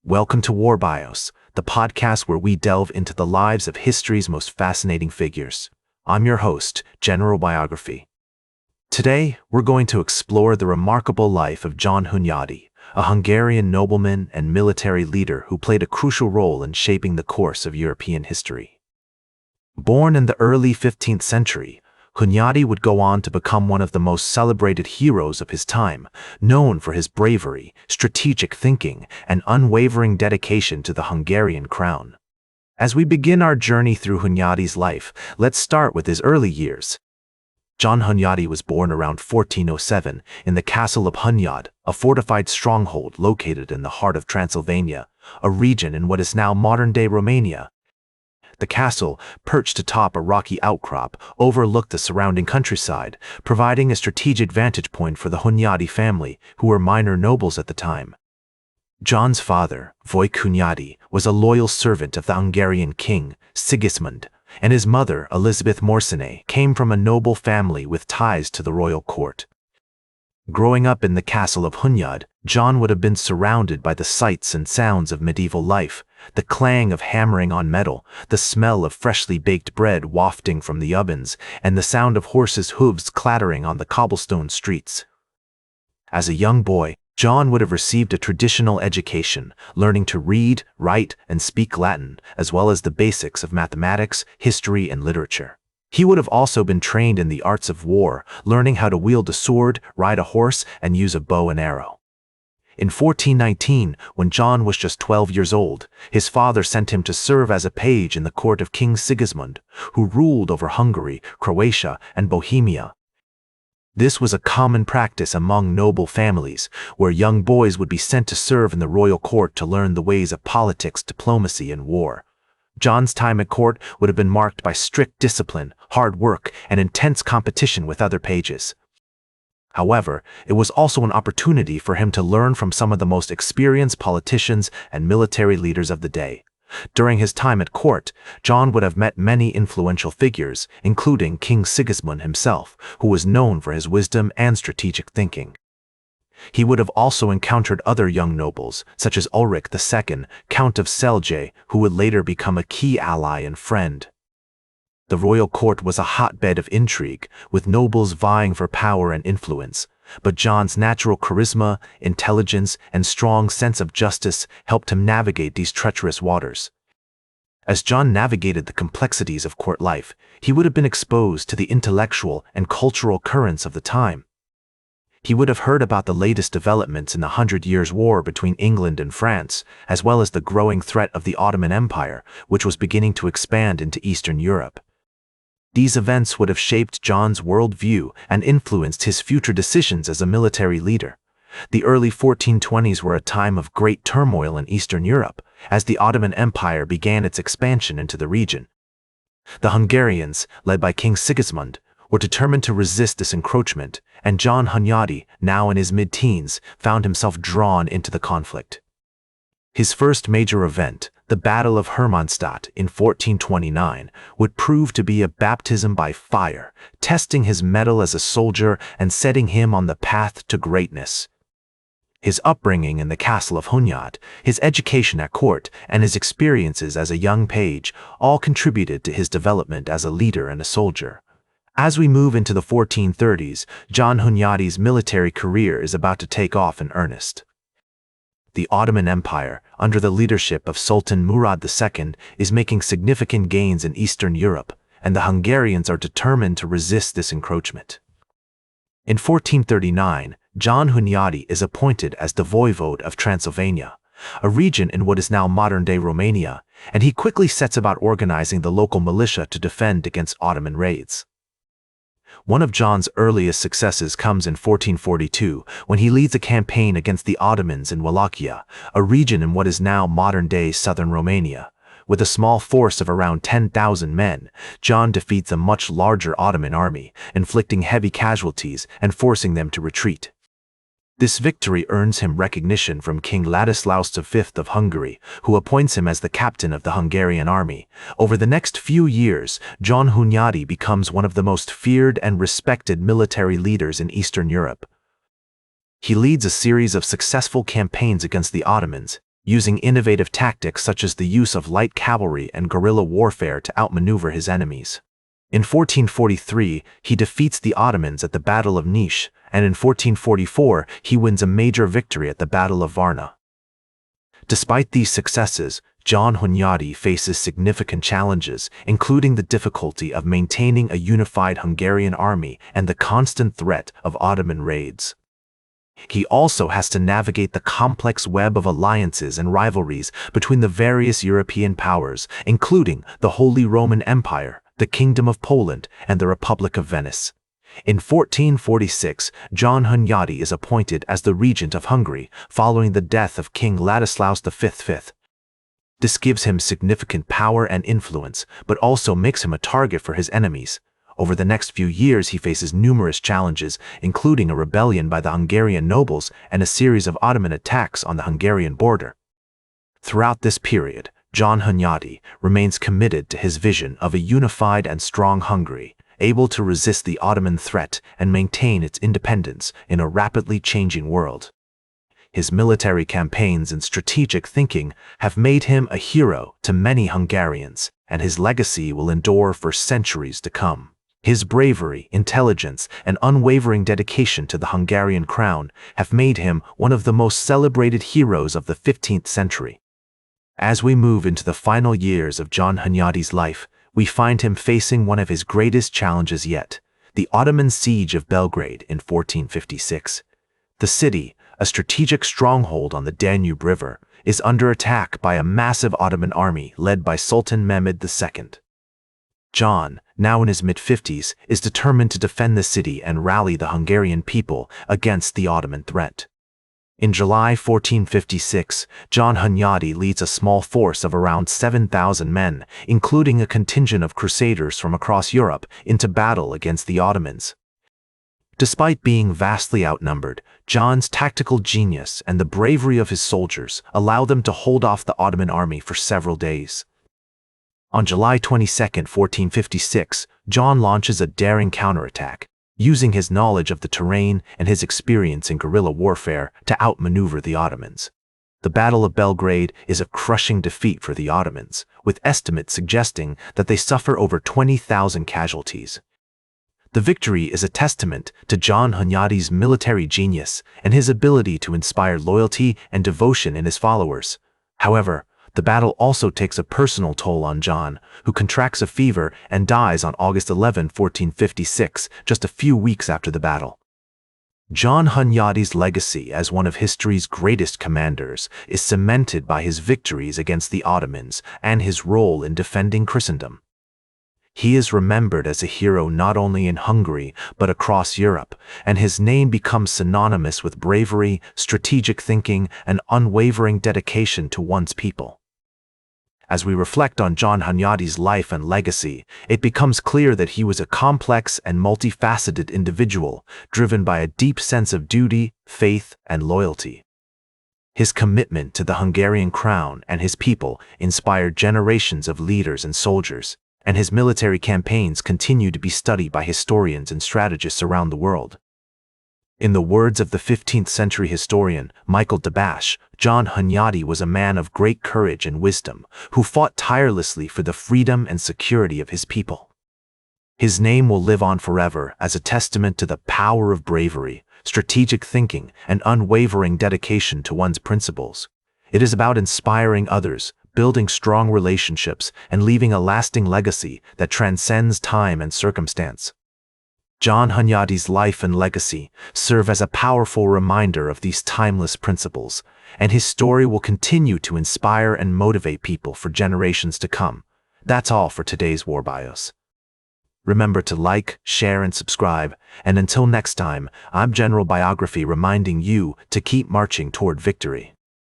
Welcome to War Bios, the podcast where we delve into the lives of history's most fascinating figures. I'm your host, General Biography. Today, we're going to explore the remarkable life of John Hunyadi, a Hungarian nobleman and military leader who played a crucial role in shaping the course of European history. Born in the early 15th century, Hunyadi would go on to become one of the most celebrated heroes of his time, known for his bravery, strategic thinking, and unwavering dedication to the Hungarian crown. As we begin our journey through Hunyadi's life, let's start with his early years. John Hunyadi was born around 1407 in the castle of Hunyad, a fortified stronghold located in the heart of Transylvania, a region in what is now modern-day Romania. The castle, perched atop a rocky outcrop, overlooked the surrounding countryside, providing a strategic vantage point for the Hunyadi family, who were minor nobles at the time. John's father, Vojk Hunyadi, was a loyal servant of the Hungarian king, Sigismund, and his mother, Elizabeth Morcine, came from a noble family with ties to the royal court. Growing up in the castle of Hunyad, John would have been surrounded by the sights and sounds of medieval life, the clang of hammering on metal, the smell of freshly baked bread wafting from the ovens, and the sound of horses' hooves clattering on the cobblestone streets. As a young boy, John would have received a traditional education, learning to read, write, and speak Latin, as well as the basics of mathematics, history, and literature. He would have also been trained in the arts of war, learning how to wield a sword, ride a horse, and use a bow and arrow. In 1419, when John was just 12 years old, his father sent him to serve as a page in the court of King Sigismund, who ruled over Hungary, Croatia, and Bohemia. This was a common practice among noble families, where young boys would be sent to serve in the royal court to learn the ways of politics, diplomacy, and war. John's time at court would have been marked by strict discipline, hard work, and intense competition with other pages. However, it was also an opportunity for him to learn from some of the most experienced politicians and military leaders of the day. During his time at court, John would have met many influential figures, including King Sigismund himself, who was known for his wisdom and strategic thinking. He would have also encountered other young nobles, such as Ulrich II, Count of Celje, who would later become a key ally and friend. The royal court was a hotbed of intrigue, with nobles vying for power and influence, but John's natural charisma, intelligence, and strong sense of justice helped him navigate these treacherous waters. As John navigated the complexities of court life, he would have been exposed to the intellectual and cultural currents of the time. He would have heard about the latest developments in the 100 Years' War between England and France, as well as the growing threat of the Ottoman Empire, which was beginning to expand into Eastern Europe. These events would have shaped John's worldview and influenced his future decisions as a military leader. The early 1420s were a time of great turmoil in Eastern Europe, as the Ottoman Empire began its expansion into the region. The Hungarians, led by King Sigismund, were determined to resist this encroachment, and John Hunyadi, now in his mid-teens, found himself drawn into the conflict. His first major event, the Battle of Hermannstadt in 1429, would prove to be a baptism by fire, testing his mettle as a soldier and setting him on the path to greatness. His upbringing in the castle of Hunyad, his education at court, and his experiences as a young page all contributed to his development as a leader and a soldier. As we move into the 1430s, John Hunyadi's military career is about to take off in earnest. The Ottoman Empire, under the leadership of Sultan Murad II, is making significant gains in Eastern Europe, and the Hungarians are determined to resist this encroachment. In 1439, John Hunyadi is appointed as the voivode of Transylvania, a region in what is now modern-day Romania, and he quickly sets about organizing the local militia to defend against Ottoman raids. One of John's earliest successes comes in 1442, when he leads a campaign against the Ottomans in Wallachia, a region in what is now modern-day southern Romania. With a small force of around 10,000 men, John defeats a much larger Ottoman army, inflicting heavy casualties and forcing them to retreat. This victory earns him recognition from King Ladislaus V of Hungary, who appoints him as the captain of the Hungarian army. Over the next few years, John Hunyadi becomes one of the most feared and respected military leaders in Eastern Europe. He leads a series of successful campaigns against the Ottomans, using innovative tactics such as the use of light cavalry and guerrilla warfare to outmaneuver his enemies. In 1443, he defeats the Ottomans at the Battle of Niš, and in 1444, he wins a major victory at the Battle of Varna. Despite these successes, John Hunyadi faces significant challenges, including the difficulty of maintaining a unified Hungarian army and the constant threat of Ottoman raids. He also has to navigate the complex web of alliances and rivalries between the various European powers, including the Holy Roman Empire, the Kingdom of Poland, and the Republic of Venice. In 1446, John Hunyadi is appointed as the regent of Hungary following the death of King Ladislaus V. This gives him significant power and influence, but also makes him a target for his enemies. Over the next few years, he faces numerous challenges, including a rebellion by the Hungarian nobles and a series of Ottoman attacks on the Hungarian border. Throughout this period, John Hunyadi remains committed to his vision of a unified and strong Hungary, able to resist the Ottoman threat and maintain its independence in a rapidly changing world. His military campaigns and strategic thinking have made him a hero to many Hungarians, and his legacy will endure for centuries to come. His bravery, intelligence, and unwavering dedication to the Hungarian crown have made him one of the most celebrated heroes of the 15th century. As we move into the final years of John Hunyadi's life, we find him facing one of his greatest challenges yet, the Ottoman siege of Belgrade in 1456. The city, a strategic stronghold on the Danube River, is under attack by a massive Ottoman army led by Sultan Mehmed II. John, now in his mid-50s, is determined to defend the city and rally the Hungarian people against the Ottoman threat. In July 1456, John Hunyadi leads a small force of around 7,000 men, including a contingent of crusaders from across Europe, into battle against the Ottomans. Despite being vastly outnumbered, John's tactical genius and the bravery of his soldiers allow them to hold off the Ottoman army for several days. On July 22, 1456, John launches a daring counterattack, using his knowledge of the terrain and his experience in guerrilla warfare to outmaneuver the Ottomans. The Battle of Belgrade is a crushing defeat for the Ottomans, with estimates suggesting that they suffer over 20,000 casualties. The victory is a testament to John Hunyadi's military genius and his ability to inspire loyalty and devotion in his followers. However, the battle also takes a personal toll on John, who contracts a fever and dies on August 11, 1456, just a few weeks after the battle. John Hunyadi's legacy as one of history's greatest commanders is cemented by his victories against the Ottomans and his role in defending Christendom. He is remembered as a hero not only in Hungary but across Europe, and his name becomes synonymous with bravery, strategic thinking, and unwavering dedication to one's people. As we reflect on John Hunyadi's life and legacy, it becomes clear that he was a complex and multifaceted individual, driven by a deep sense of duty, faith, and loyalty. His commitment to the Hungarian crown and his people inspired generations of leaders and soldiers, and his military campaigns continue to be studied by historians and strategists around the world. In the words of the 15th century historian Michael Dabash, John Hunyadi was a man of great courage and wisdom, who fought tirelessly for the freedom and security of his people. His name will live on forever as a testament to the power of bravery, strategic thinking, and unwavering dedication to one's principles. It is about inspiring others, building strong relationships, and leaving a lasting legacy that transcends time and circumstance. John Hunyadi's life and legacy serve as a powerful reminder of these timeless principles, and his story will continue to inspire and motivate people for generations to come. That's all for today's War Bios. Remember to like, share, and subscribe, and until next time, I'm General Biography reminding you to keep marching toward victory.